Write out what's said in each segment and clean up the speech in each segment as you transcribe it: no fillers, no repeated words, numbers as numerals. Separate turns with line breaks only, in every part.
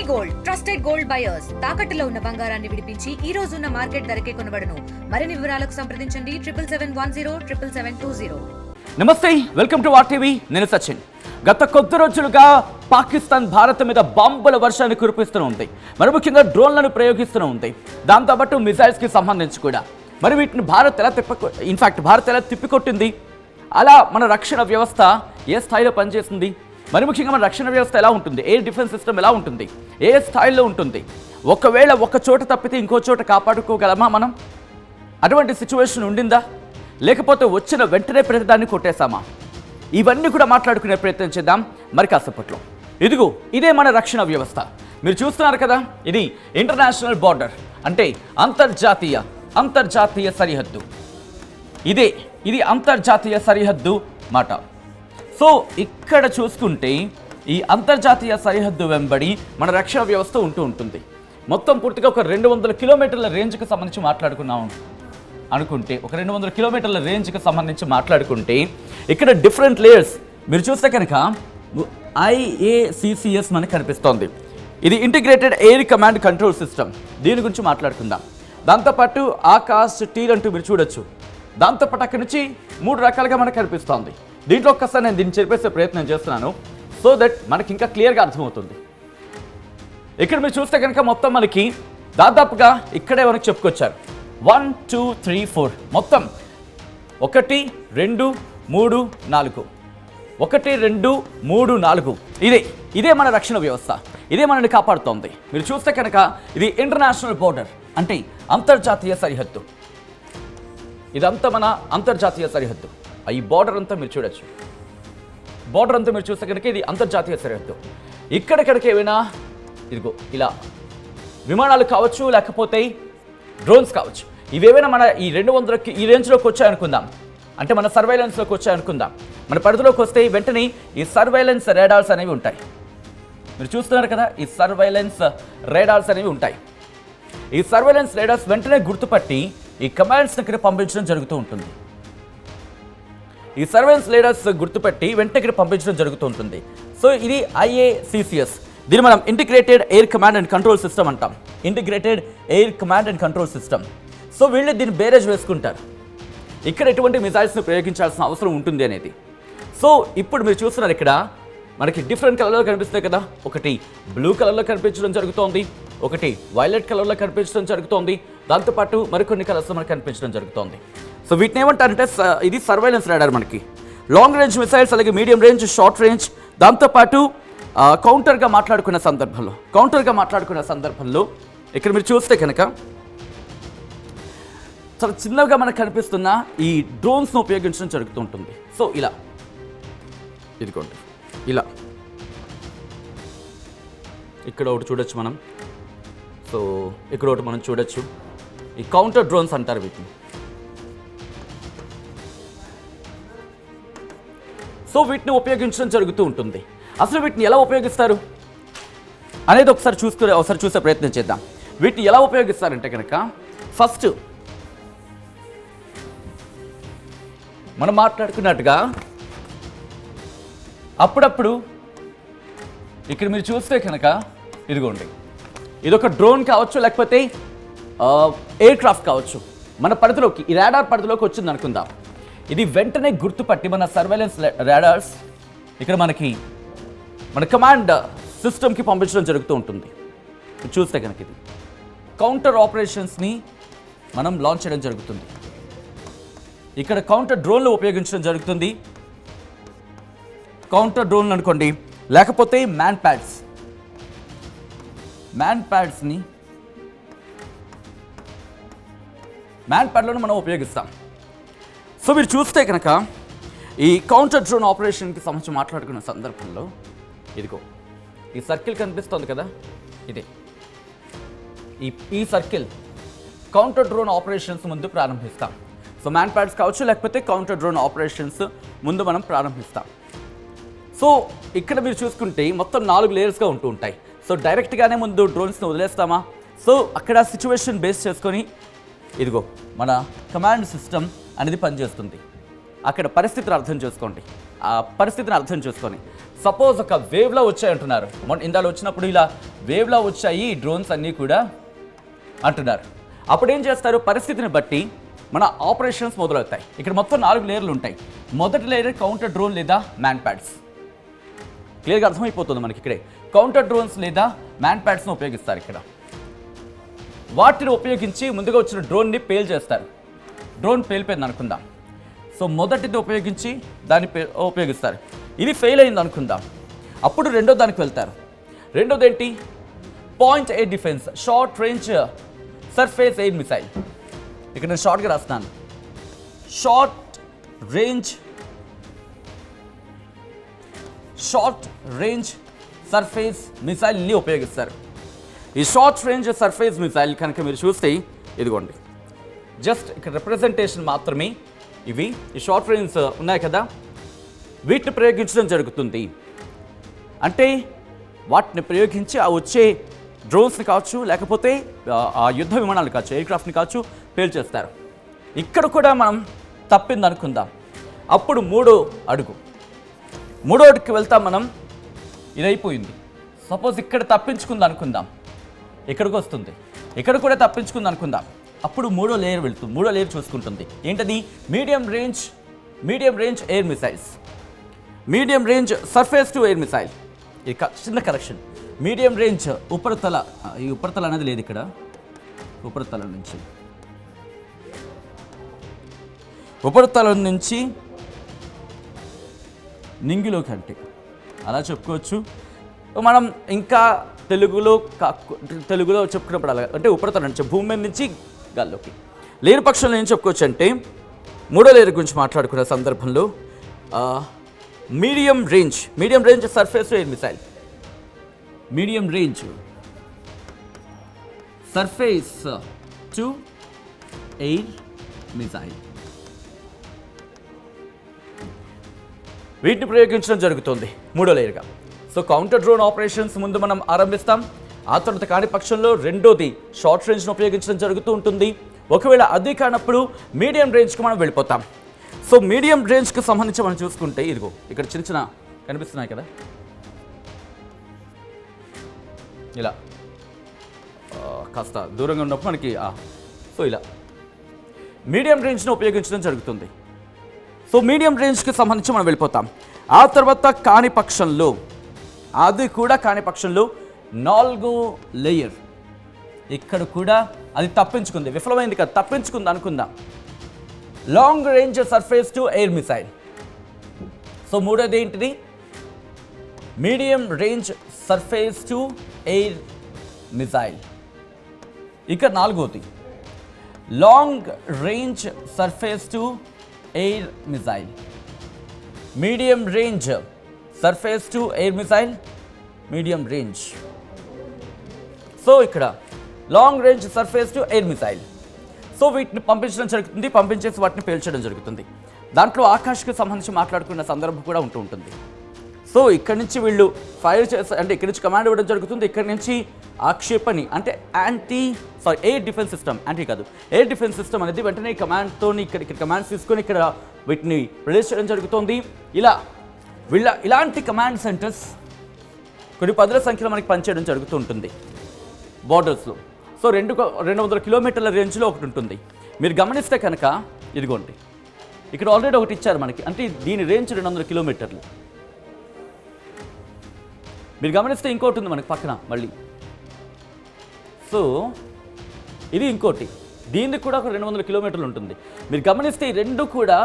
Gold trusted gold buyers తాకట్టులో ఉన్న బంగారాన్ని విడిపించి ఈ రోజు ఉన్న మార్కెట్ ధరకే కొనబడును. మరిన్ని వివరాలకు సంప్రదించండి 7710777720.
నమస్తే, వెల్కమ్ టు ఆర్టీవీ. నేను సచిన్. గత కొద్ది రోజులుగా పాకిస్తాన్ భారత్ మీద బాంబుల వర్షాన్ని కురిపిస్తూ ఉంది. మరి ముఖ్యంగా డ్రోన్లను ప్రయోగిస్తూ ఉంది. దాంతోపాటు మిసైల్స్కి సంబంధించి కూడా మరి వీటిని భారత్ ఎలా తిప్పికొట్టింది, అలా మన రక్షణ వ్యవస్థ ఏ స్థాయిలో పనిచేస్తుంది, మరి ముఖ్యంగా మన రక్షణ వ్యవస్థ ఎలా ఉంటుంది, ఎయిర్ డిఫెన్స్ సిస్టమ్ ఎలా ఉంటుంది, ఏ స్థాయిలో ఉంటుంది, ఒకవేళ ఒక చోట తప్పితే ఇంకో చోట కాపాడుకోగలమా మనం, అటువంటి సిచ్యువేషన్ ఉండిందా, లేకపోతే వచ్చిన వెంటనే ప్రతిదాన్ని కొట్టేశామా, ఇవన్నీ కూడా మాట్లాడుకునే ప్రయత్నం చేద్దాం మరి కాసేపట్లో. ఇదే మన రక్షణ వ్యవస్థ. మీరు చూస్తున్నారు కదా, ఇది ఇంటర్నేషనల్ బార్డర్, అంటే అంతర్జాతీయ సరిహద్దు. ఇది అంతర్జాతీయ సరిహద్దు మాట. సో ఇక్కడ చూసుకుంటే ఈ అంతర్జాతీయ సరిహద్దు వెంబడి మన రక్షణ వ్యవస్థ ఉంటుంది. మొత్తం పూర్తిగా ఒక 200 కిలోమీటర్ల రేంజ్కి సంబంధించి మాట్లాడుకున్నాం అనుకుంటే, ఒక 200 కిలోమీటర్ల రేంజ్కి సంబంధించి మాట్లాడుకుంటే ఇక్కడ డిఫరెంట్ లేయర్స్ మీరు చూస్తే కనుక IACCS మనకు కనిపిస్తోంది. ఇది integrated air command control system. దీని గురించి మాట్లాడుకుందాం. దాంతోపాటు ఆకాశ్ టీల్ అంటూ మీరు చూడొచ్చు. దాంతోపాటు అక్కడి నుంచి 3 రకాలుగా మనకు కనిపిస్తోంది. దీంట్లో ఒక్కసారి నేను దీన్ని చెప్పేసే ప్రయత్నం చేస్తున్నాను, సో దట్ మనకి ఇంకా క్లియర్గా అర్థమవుతుంది. ఇక్కడ మీరు చూస్తే కనుక మొత్తం మనకి దాదాపుగా ఇక్కడే మనకి చెప్పుకొచ్చారు 1 2 3 4 మొత్తం 1 2 3 4 1 2 3 4 ఇదే మన రక్షణ వ్యవస్థ. ఇదే మనల్ని కాపాడుతోంది. మీరు చూస్తే కనుక ఇది ఇంటర్నేషనల్ బోర్డర్, అంటే అంతర్జాతీయ సరిహద్దు. ఇదంతా మన అంతర్జాతీయ సరిహద్దు. ఈ బార్డర్ అంతా మీరు చూడొచ్చు. బార్డర్ అంతా మీరు చూస్తే కనుక ఇది అంతర్జాతీయ సరిహద్దు. ఇక్కడిక్కడికి ఏమైనా ఇలా విమానాలు కావచ్చు, లేకపోతే డ్రోన్స్ కావచ్చు, ఇవేమైనా మన ఈ 200కి ఈ రేంజ్లోకి వచ్చాయనుకుందాం, అంటే మన సర్వైలెన్స్లోకి వచ్చాయనుకుందాం, మన పరిధిలోకి వస్తే వెంటనే ఈ సర్వైలెన్స్ రేడార్స్ అనేవి ఉంటాయి. మీరు చూస్తున్నారు కదా, ఈ సర్వైలెన్స్ రేడార్స్ అనేవి ఉంటాయి. ఈ సర్వైలెన్స్ రేడార్స్ వెంటనే గుర్తుపట్టి ఈ కమాండ్స్ దగ్గర పంపించడం జరుగుతూ ఉంటుంది. ఈ సర్వైలెన్స్ రేడార్స్ గుర్తుపెట్టి వెంటనే పంపించడం జరుగుతూ ఉంటుంది. సో ఇది IACCS. దీన్ని మనం integrated air command and control system అంటాం. Integrated air command and control system. So వీళ్ళు దీన్ని బేరేజ్ వేసుకుంటారు, ఇక్కడ ఎటువంటి మిసైల్స్ని ప్రయోగించాల్సిన అవసరం ఉంటుంది అనేది. సో ఇప్పుడు మీరు చూస్తున్నారు, ఇక్కడ మనకి డిఫరెంట్ కలర్లో కనిపిస్తాయి కదా. ఒకటి బ్లూ కలర్లో కనిపించడం జరుగుతోంది, ఒకటి వైలెట్ కలర్లో కనిపించడం జరుగుతోంది, దాంతోపాటు మరికొన్ని కలర్స్లో మనకు కనిపించడం జరుగుతోంది. సో వీటిని ఏమంటారంటే ఇది సర్వైలెన్స్ రాడార్. మనకి లాంగ్ రేంజ్ మిసైల్స్, అలాగే మీడియం రేంజ్, షార్ట్ రేంజ్, దాంతోపాటు కౌంటర్గా మాట్లాడుకున్న సందర్భంలో ఇక్కడ మీరు చూస్తే కనుక చాలా చిన్నగా మనకు కనిపిస్తున్న ఈ డ్రోన్స్ను ఉపయోగించడం జరుగుతూ ఉంటుంది. సో ఇదిగోండి ఇలా ఇక్కడ ఒకటి చూడొచ్చు మనం. సో ఇక్కడ ఒకటి మనం చూడొచ్చు. ఈ కౌంటర్ డ్రోన్స్ అంటారు వీటిని. సో వీటిని ఉపయోగించడం జరుగుతూ ఉంటుంది. అసలు వీటిని ఎలా ఉపయోగిస్తారు అనేది ఒకసారి చూసే ప్రయత్నం చేద్దాం. వీటిని ఎలా ఉపయోగిస్తారంటే కనుక, ఫస్ట్ మనం మాట్లాడుకున్నట్టుగా అప్పుడప్పుడు ఇక్కడ మీరు చూస్తే కనుక ఇదిగోండి, ఇదొక డ్రోన్ కావచ్చు, లేకపోతే ఎయిర్ క్రాఫ్ట్ కావచ్చు, మన పరిధిలోకి ఈ రాడార్ పరిధిలోకి వచ్చింది అనుకుందాం. ఇది వెంటనే గుర్తుపట్టి మన సర్వైలెన్స్ రాడార్స్ ఇక్కడ మన కమాండ్ సిస్టమ్కి పంపించడం జరుగుతూ ఉంటుంది. చూస్తే కనుక ఇది కౌంటర్ ఆపరేషన్స్ని మనం లాంచ్ చేయడం జరుగుతుంది. ఇక్కడ కౌంటర్ డ్రోన్లు ఉపయోగించడం జరుగుతుంది. కౌంటర్ డ్రోన్లు అనుకోండి, లేకపోతే మ్యాన్ ప్యాడ్లను మనం ఉపయోగిస్తాం. సో మీరు చూస్తే కనుక ఈ కౌంటర్ డ్రోన్ ఆపరేషన్కి సంబంధించి మాట్లాడుకున్న సందర్భంలో ఈ సర్కిల్ కనిపిస్తుంది కదా, ఈ సర్కిల్ కౌంటర్ డ్రోన్ ఆపరేషన్స్ ముందు ప్రారంభిస్తాం. సో మ్యాన్ ప్యాడ్స్ కావచ్చు, లేకపోతే కౌంటర్ డ్రోన్ ఆపరేషన్స్ ముందు మనం ప్రారంభిస్తాం. సో ఇక్కడ మీరు చూసుకుంటే మొత్తం 4 లేయర్స్గా ఉంటూ ఉంటాయి. సో డైరెక్ట్గానే ముందు డ్రోన్స్ని వదిలేస్తామా? సో అక్కడ సిచ్యువేషన్ బేస్ చేసుకొని మన కమాండ్ సిస్టమ్ అనేది పనిచేస్తుంది. అక్కడ పరిస్థితిని అర్థం చేసుకోండి. ఆ పరిస్థితిని అర్థం చేసుకొని సపోజ్ ఒక వేవ్లో వచ్చాయి అంటున్నారు. ఇందాలో వచ్చినప్పుడు ఇలా వేవ్లో వచ్చాయి ఈ డ్రోన్స్ అన్నీ కూడా అంటున్నారు. అప్పుడు ఏం చేస్తారు, పరిస్థితిని బట్టి మన ఆపరేషన్స్ మొదలవుతాయి. ఇక్కడ మొత్తం 4 లేయర్లు ఉంటాయి. మొదటి లేయర్ కౌంటర్ డ్రోన్ లేదా మ్యాన్ ప్యాడ్స్. క్లియర్గా అర్థమైపోతుంది మనకి ఇక్కడే. కౌంటర్ డ్రోన్స్ లేదా మ్యాన్ ప్యాడ్స్ను ఉపయోగిస్తారు ఇక్కడ. వాటిని ఉపయోగించి ముందుగా వచ్చిన డ్రోన్ని పేల్ చేస్తారు. డ్రోన్ పేలిపోయింది అనుకుందాం. సో మొదటిది ఉపయోగించి దాన్ని ఉపయోగిస్తారు. ఇది ఫెయిల్ అయింది అనుకుందాం. అప్పుడు రెండో దానికి వెళ్తారు. రెండోది ఏంటి, point air defence, short range surface air missile. ఇక్కడ నేను షార్ట్గా రాస్తున్నాను. షార్ట్ రేంజ్ సర్ఫేస్ మిసైల్ని ఉపయోగిస్తారు. ఈ షార్ట్ రేంజ్ సర్ఫేస్ మిసైల్ కనుక మీరు చూస్తే ఇదిగోండి, జస్ట్ ఇక్కడ రిప్రజెంటేషన్ మాత్రమే. ఇవి ఈ షార్ట్ రేంజ్ ఉన్నాయి కదా, వీటిని ప్రయోగించడం జరుగుతుంది. అంటే వాటిని ప్రయోగించి ఆ వచ్చే డ్రోన్స్ని కావచ్చు, లేకపోతే ఆ యుద్ధ విమానాలు కావచ్చు, ఎయిర్క్రాఫ్ట్ని కావచ్చు, పేల్చేస్తారు. ఇక్కడ కూడా మనం తప్పింది అనుకుందాం. అప్పుడు మూడో అడుగుకి వెళ్తాం మనం. ఇదైపోయింది. సపోజ్ ఇక్కడ తప్పించుకుంది అనుకుందాం, ఇక్కడికి వస్తుంది. ఇక్కడ కూడా తప్పించుకుంది అనుకుందాం. అప్పుడు మూడో లేయర్ చూసుకుంటుంది. ఏంటది, medium range air missiles, medium range surface to air missile. ఇది చిన్న కరెక్షన్. మీడియం రేంజ్ ఈ ఉపరితల అనేది లేదు ఇక్కడ. ఉపరితలం నుంచి నింగిలోకి అంటే అలా చెప్పుకోవచ్చు. మనం ఇంకా తెలుగులో చెప్పుకున్నప్పుడు అలా అంటే ఉపరితలం నుంచి భూమి మీద నుంచి గాల్లోకి. లేని పక్షంలో ఏం చెప్పుకోవచ్చు అంటే, మూడో లేయర్ గురించి మాట్లాడుకునే సందర్భంలో medium range surface to air missile, medium range surface to air missile, వీటిని ప్రయోగించడం జరుగుతుంది మూడో లేయర్గా. సో కౌంటర్ డ్రోన్ ఆపరేషన్స్ ముందు మనం ఆరంభిస్తాం. ఆ తర్వాత కాని పక్షంలో రెండోది షార్ట్ రేంజ్ను ఉపయోగించడం జరుగుతూ ఉంటుంది. ఒకవేళ అది కానప్పుడు మీడియం రేంజ్కి మనం వెళ్ళిపోతాం. సో మీడియం రేంజ్కి సంబంధించి మనం చూసుకుంటే ఇదిగో ఇక్కడ చిన్న కనిపిస్తున్నాయి కదా, ఇలా కాస్త దూరంగా ఉన్నప్పుడు మనకి సో ఇలా మీడియం రేంజ్ను ఉపయోగించడం జరుగుతుంది. సో మీడియం రేంజ్కి సంబంధించి మనం వెళ్ళిపోతాం. ఆ తర్వాత కాని పక్షంలో, అది కూడా కాని పక్షంలో 4వ లేయర్, ఇక్కడ కూడా అది తప్పించుకుంది, విఫలమైంది కదా, తప్పించుకుంది అనుకుందాం. Long range surface to air missile. So మూడోది ఏంటిది, medium range surface to air missile. ఇక 4వది long range surface to air missile, medium range surface to air missile, medium range. So ఇక్కడ long range surface to air missile. So వీటిని పంపించడం జరుగుతుంది, పంపించేసి వాటిని పేల్చడం జరుగుతుంది. దాంట్లో ఆకాష్కి సంబంధించి మాట్లాడుకున్న సందర్భం కూడా ఉంటుంది. సో ఇక్కడి నుంచి వీళ్ళు ఫైర్ చేస్తారు, అంటే ఇక్కడి నుంచి కమాండ్ ఇవ్వడం జరుగుతుంది. ఇక్కడి నుంచి ఆక్షేపణి అంటే air defence system, air defence system అనేది వెంటనే కమాండ్తో ఇక్కడ కమాండ్స్ తీసుకొని ఇక్కడ వీటిని రిలీజ్ చేయడం జరుగుతుంది. ఇలాంటి కమాండ్ సెంటర్స్ కొన్ని 10ల సంఖ్యలో మనకి పనిచేయడం జరుగుతూ ఉంటుంది బార్డర్స్లో. సో 200 కిలోమీటర్ల రేంజ్లో ఒకటి ఉంటుంది. మీరు గమనిస్తే కనుక ఇదిగోండి, ఇక్కడ ఆల్రెడీ ఒకటి ఇచ్చారు మనకి, అంటే దీని రేంజ్ 200 కిలోమీటర్లు. మీరు గమనిస్తే ఇంకోటి ఉంది మనకి పక్కన మళ్ళీ. సో ఇది ఇంకోటి, దీనికి కూడా ఒక 200 కిలోమీటర్లు ఉంటుంది. మీరు గమనిస్తే ఈ రెండు కూడా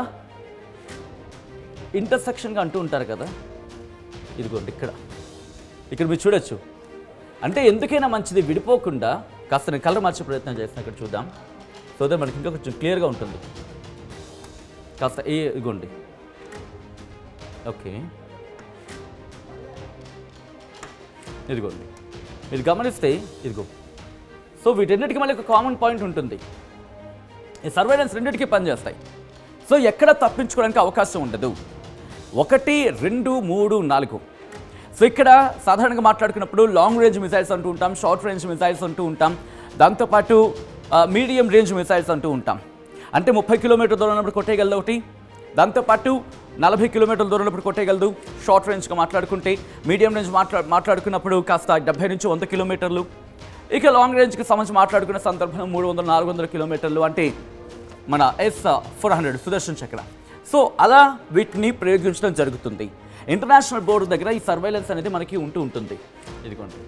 ఇంటర్సెక్షన్గా అంటూ ఉంటారు కదా, ఇదిగోండి ఇక్కడ మీరు చూడొచ్చు. అంటే ఎందుకైనా మంచిది విడిపోకుండా, కాస్త నేను కలర్ మార్చే ప్రయత్నం చేస్తాను, ఇక్కడ చూద్దాం. సో అదే మనకి ఇంకా కొంచెం క్లియర్గా ఉంటుంది. కాస్త ఇదిగోండి, ఓకే, ఇదిగోండి మీరు గమనిస్తే ఇదిగో. సో వీటన్నిటికీ మళ్ళీ ఒక కామన్ పాయింట్ ఉంటుంది, ఈ సర్వేలెన్స్ రెండింటికి పనిచేస్తాయి. సో ఎక్కడ తప్పించుకోవడానికి అవకాశం ఉండదు. 1, 2, 3, 4. సో ఇక్కడ సాధారణంగా మాట్లాడుకున్నప్పుడు లాంగ్ రేంజ్ మిసైల్స్ అంటూ ఉంటాం, షార్ట్ రేంజ్ మిసైల్స్ అంటూ ఉంటాం, దాంతోపాటు మీడియం రేంజ్ మిసైల్స్ అంటూ ఉంటాం. అంటే 30 కిలోమీటర్ దూరం ఉన్నప్పుడు కొట్టేయగలదు ఒకటి, దాంతోపాటు 40 కిలోమీటర్ల దూరంలో కొట్టేయగలదు. షార్ట్ రేంజ్గా మాట్లాడుకుంటే మీడియం రేంజ్ మాట్లాడుకున్నప్పుడు కాస్త 70 నుంచి 100 కిలోమీటర్లు. ఇక లాంగ్ రేంజ్కి సంబంధించి మాట్లాడుకున్న సందర్భంలో 300-400 కిలోమీటర్లు, అంటే మన S-400 సుదర్శన్ చక్ర. సో అలా వీటిని ప్రయోగించడం జరుగుతుంది. ఇంటర్నేషనల్ బోర్డు దగ్గర ఈ సర్వైలెన్స్ అనేది మనకి ఉంటుంది. ఇదిగోండి,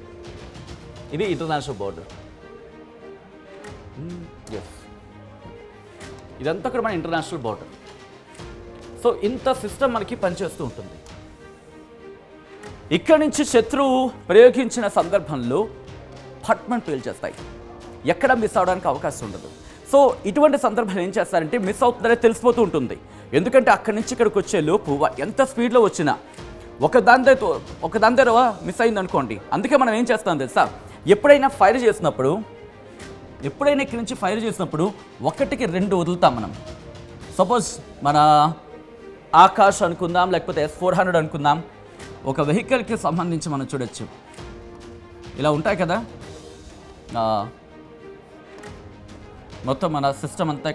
ఇది ఇంటర్నేషనల్ బోర్డర్. ఎస్, ఇదంతా కూడా మన ఇంటర్నేషనల్ బోర్డర్. సో ఇంత సిస్టమ్ మనకి పనిచేస్తూ ఉంటుంది. ఇక్కడి నుంచి శత్రువు ప్రయోగించిన సందర్భంలో పట్మన్ పేల్చేస్తాయి, ఎక్కడ మిస్ అవడానికి అవకాశం ఉండదు. సో ఇటువంటి సందర్భాలు ఏం చేస్తారంటే మిస్ అవుతుందనే తెలిసిపోతూ ఉంటుంది. ఎందుకంటే అక్కడి నుంచి ఇక్కడికి వచ్చే లోపు ఎంత స్పీడ్లో వచ్చినా ఒక దాని దగ్గర మిస్ అయింది అనుకోండి. అందుకే మనం ఏం చేస్తాం తెలుసా, ఎప్పుడైనా ఇక్కడి నుంచి ఫైర్ చేసినప్పుడు 1కి 2 వదులుతాం మనం. సపోజ్ మన ఆకాష్ అనుకుందాం, లేకపోతే S-400 అనుకుందాం. ఒక వెహికల్కి సంబంధించి మనం చూడొచ్చు, ఇలా ఉంటాయి కదా మొత్తం మన సిస్టమ్ అంతా.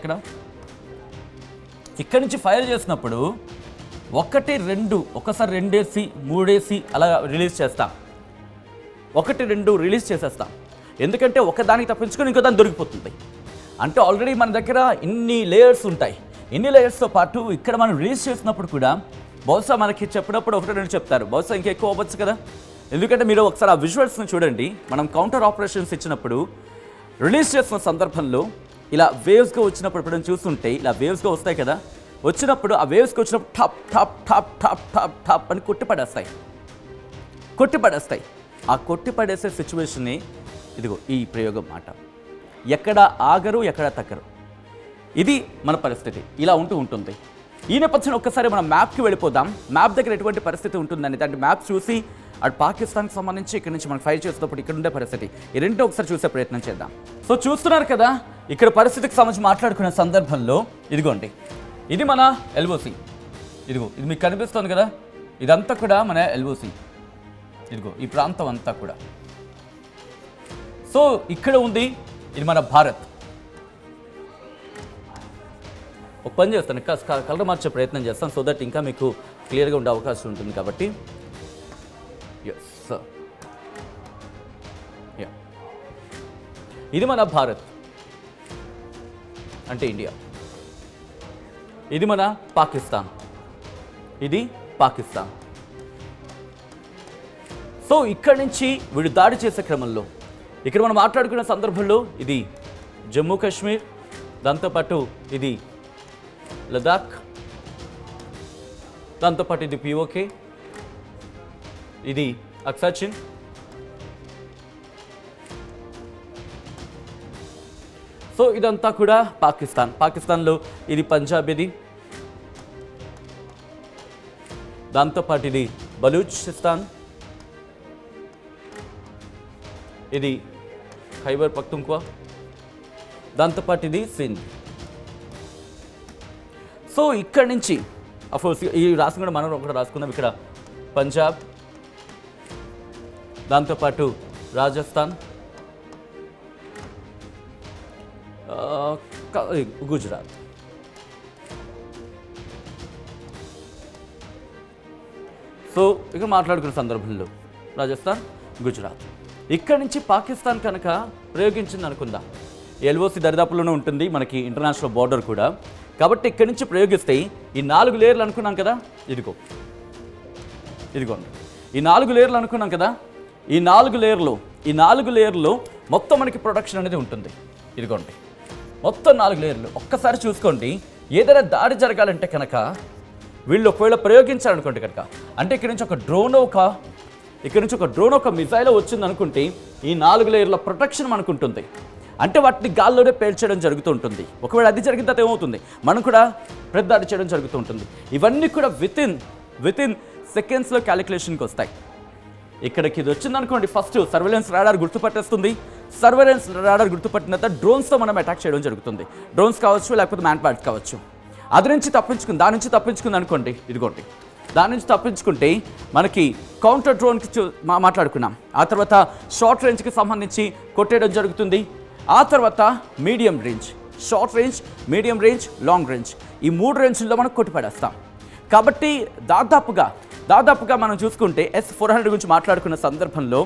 ఇక్కడి నుంచి ఫైర్ చేసినప్పుడు 1, 2 ఒకసారి 2 వేసి 3 వేసి అలా రిలీజ్ చేస్తాం. 1, 2 రిలీజ్ చేసేస్తాం. ఎందుకంటే ఒకదానికి తప్పించుకొని ఇంకో దాన్ని దొరికిపోతుంది. అంటే ఆల్రెడీ మన దగ్గర ఇన్ని లేయర్స్ ఉంటాయి. ఇన్ని లేయర్స్తో పాటు ఇక్కడ మనం రిలీజ్ చేసినప్పుడు కూడా బహుశా మనకి చెప్పినప్పుడు 1, 2 చెప్తారు, బహుశా ఇంకెక్కువ అవ్వచ్చు కదా. ఎందుకంటే మీరు ఒకసారి ఆ విజువల్స్ని చూడండి. మనం కౌంటర్ ఆపరేషన్స్ ఇచ్చినప్పుడు రిలీజ్ చేసిన సందర్భంలో ఇలా వేవ్స్గా వచ్చినప్పుడు ఇప్పుడు చూస్తుంటే ఇలా వేవ్స్గా వస్తాయి కదా. వచ్చినప్పుడు ఆ వేవ్స్కి వచ్చినప్పుడు top top top top top top అని కొట్టిపడేస్తాయి. ఆ కొట్టిపడేసే సిచ్యువేషన్ని ఇదిగో ఈ ప్రయోగం మాట. ఎక్కడ ఆగరు, ఎక్కడ తగ్గరు. ఇది మన పరిస్థితి, ఇలా ఉంటుంది. ఈ నేపథ్యంలో ఒక్కసారి మనం మ్యాప్కి వెళ్ళిపోదాం. మ్యాప్ దగ్గర ఎటువంటి పరిస్థితి ఉంటుందని, అంటే మ్యాప్ చూసి అటు పాకిస్తాన్కి సంబంధించి ఇక్కడ నుంచి మనం ఫైర్ చేసినప్పుడు ఇక్కడ ఉండే పరిస్థితి, ఈ రెండో ఒకసారి చూసే ప్రయత్నం చేద్దాం. సో చూస్తున్నారు కదా, ఇక్కడ పరిస్థితికి సంబంధించి మాట్లాడుకునే సందర్భంలో ఇదిగోండి, ఇది మన LOC. ఇదిగో ఇది మీకు కనిపిస్తుంది కదా, ఇదంతా కూడా మన LOC. ఇదిగో ఈ ప్రాంతం అంతా కూడా. సో ఇక్కడ ఉంది, ఇది మన భారత్. ఒక పని చేస్తాను, కలర్ మార్చే ప్రయత్నం చేస్తాను, సో దట్ ఇంకా మీకు క్లియర్గా ఉండే అవకాశం ఉంటుంది కాబట్టి. ఎస్ సార్, ఇది మన భారత్ అంటే ఇండియా. ఇది మన పాకిస్తాన్, ఇది పాకిస్తాన్. సో ఇక్కడి నుంచి వీడు దాడి చేసే క్రమంలో ఇక్కడ మనం మాట్లాడుకున్న సందర్భంలో ఇది జమ్మూ కాశ్మీర్, దాంతోపాటు ఇది లదాఖ్, దాంతోపాటు ఇది POK, ఇది అక్సాచిన్, సో ఇదంతా కూడా పాకిస్తాన్లో ఇది పంజాబ్, ఇది దాంతోపాటు ఇది బలూచిస్తాన్, ఇది ఖైబర్ పఖ్తూన్ఖ్వా, దాంతోపాటు ఇది సింధ్. సో ఇక్కడి నుంచి అఫ్కోర్స్ ఈ రాష్ట్రం కూడా మనం ఒకటి రాసుకుందాం. ఇక్కడ పంజాబ్, దాంతోపాటు రాజస్థాన్, గుజరాత్. సో ఇక్కడ మాట్లాడుకున్న సందర్భంలో రాజస్థాన్, గుజరాత్. ఇక్కడి నుంచి పాకిస్తాన్ కనుక ప్రయోగించింది అనుకుందాం, LOC దరిదాపులోనే ఉంటుంది మనకి ఇంటర్నేషనల్ బార్డర్ కూడా. కాబట్టి ఇక్కడి నుంచి ప్రయోగిస్తే ఈ 4 లేయర్లు అనుకున్నాం కదా, ఇదిగోండి ఈ 4 లేయర్లు అనుకున్నాం కదా, ఈ 4 లేయర్లో మొత్తం మనకి ప్రొడక్షన్ అనేది ఉంటుంది. ఇదిగోండి మొత్తం 4 లేయర్లు. ఒక్కసారి చూసుకోండి, ఏదైనా దాడి జరగాలంటే కనుక వీళ్ళు ఒకవేళ ప్రయోగించాలనుకోండి కనుక, అంటే ఇక్కడ నుంచి ఒక డ్రోన్ ఒక మిసైల్ వచ్చింది అనుకుంటే ఈ 4 లేయర్ల ప్రొటెక్షన్ మనకు ఉంటుంది. అంటే వాటిని గాల్లోనే పేల్చేయడం జరుగుతూ ఉంటుంది. ఒకవేళ అది జరిగిన తర్వాత ఏమవుతుంది, మనం కూడా ప్రతిదాడి చేయడం జరుగుతూ ఉంటుంది. ఇవన్నీ కూడా వితిన్ సెకండ్స్లో క్యాలిక్యులేషన్కి వస్తాయి. ఇక్కడికి ఇది వచ్చిందనుకోండి, ఫస్ట్ సర్వేలెన్స్ రాడార్ గుర్తుపట్టేస్తుంది. సర్వేలెన్స్ రాడార్ గుర్తుపట్టిన తర్వాత డ్రోన్స్తో మనం అటాక్ చేయడం జరుగుతుంది. డ్రోన్స్ కావచ్చు, లేకపోతే మ్యాన్ ప్యాడ్స్ కావచ్చు. దాని నుంచి తప్పించుకుంది అనుకోండి, ఇదిగోండి దాని నుంచి తప్పించుకుంటే మనకి కౌంటర్ డ్రోన్కి మాట్లాడుకున్నాం. ఆ తర్వాత షార్ట్ రేంజ్కి సంబంధించి కొట్టేయడం జరుగుతుంది. ఆ తర్వాత medium range, short range, medium range, long range, ఈ 3 రేంజ్లో మనం కొట్టిపడేస్తాం. కాబట్టి దాదాపుగా మనం చూసుకుంటే S-400 గురించి మాట్లాడుకున్న సందర్భంలో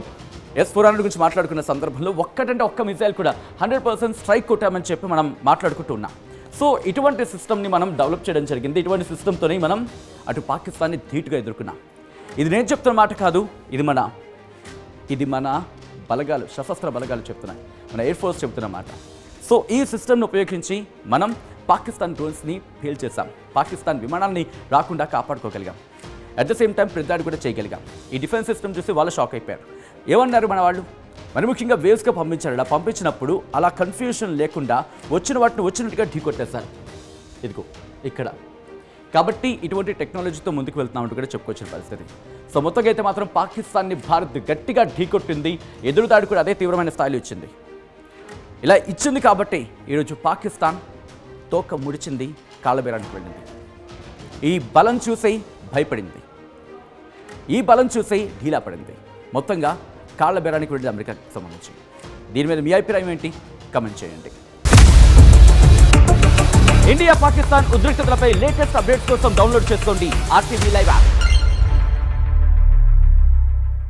ఒక్కటంటే ఒక్క మిసైల్ కూడా 100% స్ట్రైక్ కొట్టామని చెప్పి మనం మాట్లాడుకుంటూ ఉన్నాం. సో ఇటువంటి సిస్టమ్ని మనం డెవలప్ చేయడం జరిగింది. ఇటువంటి సిస్టమ్తోనే మనం అటు పాకిస్తాన్ని ధీటుగా ఎదుర్కొన్నాం. ఇది నేను చెప్తున్న మాట కాదు, ఇది మన బలగాలు, సశస్త్ర బలగాలు చెప్తున్నాయి, మన ఎయిర్ ఫోర్స్ చెప్తున్న మాట. సో ఈ సిస్టమ్ని ఉపయోగించి మనం పాకిస్తాన్ డ్రోన్స్ని పేల్చేసాం, పాకిస్తాన్ విమానాన్ని రాకుండా కాపాడుకోగలిగాం. అట్ ద సేమ్ టైం ప్రతిదాడి కూడా చేయగలిగాం. ఈ డిఫెన్స్ సిస్టమ్ చూసి వాళ్ళు షాక్ అయిపోయారు. ఏమన్నారు మన వాళ్ళు? మరి ముఖ్యంగా వేవ్స్గా పంపించారు. అలా పంపించినప్పుడు అలా కన్ఫ్యూషన్ లేకుండా వచ్చిన వాటిని వచ్చినట్టుగా ఢీకొట్టేశారు. ఇదిగో ఇక్కడ. కాబట్టి ఇటువంటి టెక్నాలజీతో ముందుకు వెళ్తున్నామంటూ కూడా చెప్పుకొచ్చిన పరిస్థితి. సో మొత్తంగా అయితే మాత్రం పాకిస్తాన్ని భారత్ గట్టిగా ఢీకొట్టింది. ఎదురుదాడి కూడా అదే తీవ్రమైన స్థాయిలో ఇచ్చింది. ఇలా ఇచ్చింది కాబట్టి ఈరోజు పాకిస్తాన్ తోక ముడిచింది, కాళ్ళబేరానికి వెళ్ళింది. ఈ బలం చూసి భయపడింది, ఈ బలం చూసి ఢీలా పడింది. మొత్తంగా కాళ్ళబేరానికి వెళ్ళింది అమెరికాకి సంబంధించి. దీని మీద మీ అభిప్రాయం ఏంటి? కమెంట్ చేయండి. ఇండియా పాకిస్తాన్ ఉద్రిక్తతలపై లేటెస్ట్ అప్డేట్స్ కోసం డౌన్లోడ్ చేసుకోండి RTV లైవ్ యాప్.